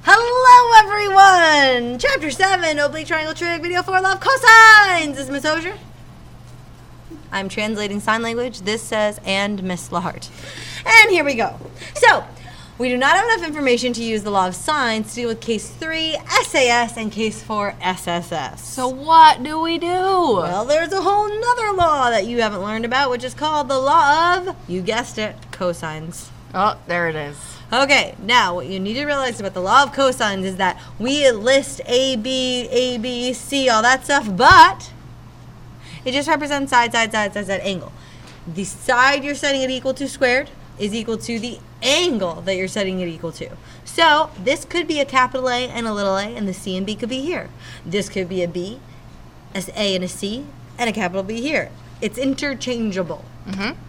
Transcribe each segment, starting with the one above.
Hello everyone! Chapter 7, Oblique Triangle Trig, Video 4, Love Cosines! This is Miss Oshier. I'm translating sign language. This says, and Miss LaHart. And here we go. So, we do not have enough information to use the law of sines to deal with case 3, SAS, and case 4, SSS. So what do we do? Well, there's a whole nother law that you haven't learned about, which is called the law of, you guessed it, cosines. Oh, there it is. Okay, now what you need to realize about the law of cosines is that we list A, B, C, all that stuff, but it just represents side, angle. The side you're setting it equal to squared is equal to the angle that you're setting it equal to. So this could be a capital A and a little a, and the C and B could be here. This could be a B, an A and a C, and a capital B here. It's interchangeable. Mm-hmm.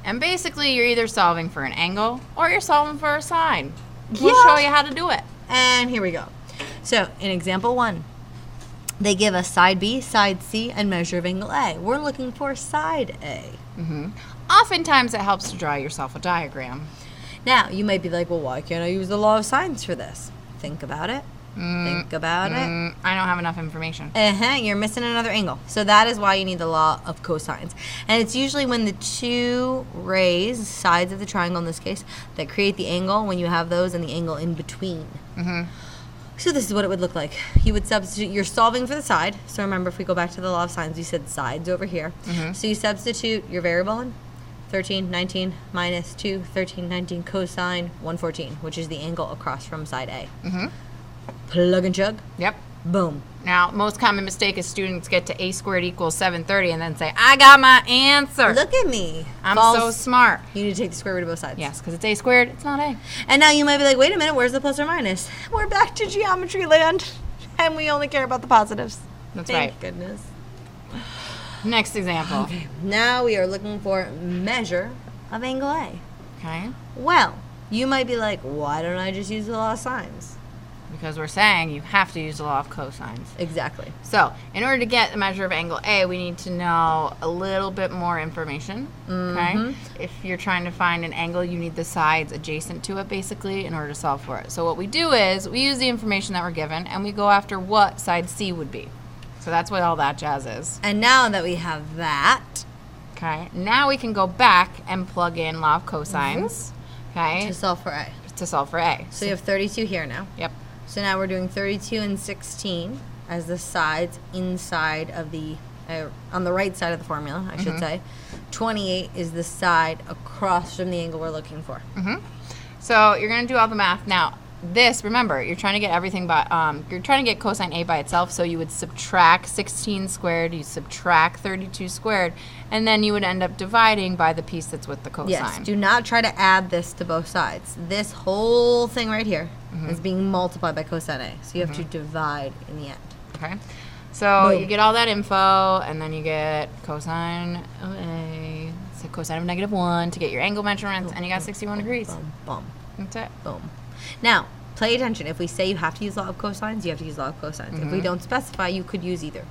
And basically, you're either solving for an angle or you're solving for a side. Yeah. We'll show you how to do it. And here we go. So, in example 1, they give us side B, side C, and measure of angle A. We're looking for side A. Mm-hmm. Oftentimes, it helps to draw yourself a diagram. Now, you might be like, well, why can't I use the law of sines for this? Think about it. Think about it. I don't have enough information. You're missing another angle. So that is why you need the law of cosines. And it's usually when the two rays, sides of the triangle in this case, that create the angle, when you have those and the angle in between. Mm-hmm. So this is what it would look like. You would substitute, you're solving for the side. So remember, if we go back to the law of sines, we said sides over here. Mm-hmm. So you substitute your variable in. 13, 19, minus 2, 13, 19, cosine 114, which is the angle across from side A. Mm-hmm. Plug and chug. Yep. Boom. Now, most common mistake is students get to a squared equals 730 and then say, I got my answer. Look at me. I'm False. so smart. You need to take the square root of both sides. Yes, because it's a squared, it's not a. And now you might be like, wait a minute, where's the plus or minus? We're back to geometry land, and we only care about the positives. That's Thank right. goodness. Next example. Okay, now we are looking for measure of angle A. Okay. Well, you might be like, why don't I just use the law of sines? Because we're saying you have to use the law of cosines. Exactly. So, in order to get the measure of angle A, we need to know a little bit more information. Okay? If you're trying to find an angle, you need the sides adjacent to it, basically, in order to solve for it. So what we do is, we use the information that we're given, and we go after what side C would be. So that's what all that jazz is. And now that we have that, Okay? Now we can go back and plug in law of cosines. Okay? to solve for A. To solve for A. So you have 32 here now. Yep. So now we're doing 32 and 16 as the sides inside of the, on the right side of the formula, I should say. 28 is the side across from the angle we're looking for. So you're going to do all the math. Now, this, remember, you're trying to get everything by, you're trying to get cosine A by itself, so you would subtract 16 squared, you subtract 32 squared, and then you would end up dividing by the piece that's with the cosine. Yes, do not try to add this to both sides. This whole thing right here is being multiplied by cosine A, so you have to divide in the end. Okay? So Boom. you get all that info, and then you get cosine of A, so cosine of -1 to get your angle measurements, and you got 61 degrees. Boom, boom, That's it. boom. Now, pay attention. If we say you have to use law of cosines, you have to use law of cosines. If we don't specify, you could use either.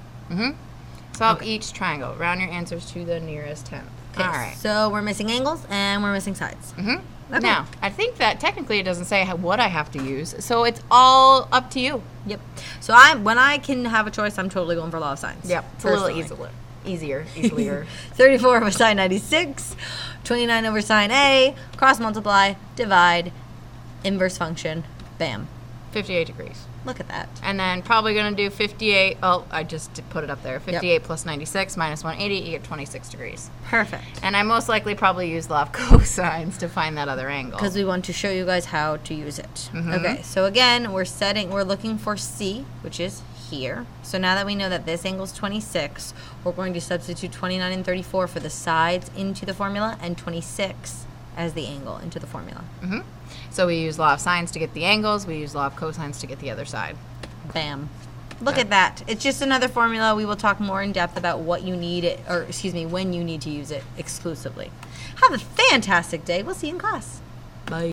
Solve each triangle. Round your answers to the nearest 10th. Okay, All right. so we're missing angles and we're missing sides. Okay. Now, I think that technically it doesn't say what I have to use, so it's all up to you. Yep. So when I can have a choice, I'm totally going for law of sines. Yep. It's a little personally. easier. 34 over sine 96, 29 over sine A, cross multiply, divide, inverse function, bam. 58 degrees. Look at that. And then probably going to do 58. Oh, I just put it up there. 58 plus 96 minus 180, you get 26 degrees. Perfect. And I most likely probably use law of cosines to find that other angle. Because we want to show you guys how to use it. Okay, so again, we're looking for C, which is here. So now that we know that this angle is 26, we're going to substitute 29 and 34 for the sides into the formula and 26 as the angle into the formula. So we use law of sines to get the angles. We use law of cosines to get the other side. Bam. Look at that. It's just another formula. We will talk more in depth about what you need it, or excuse me, when you need to use it exclusively. Have a fantastic day. We'll see you in class. Bye.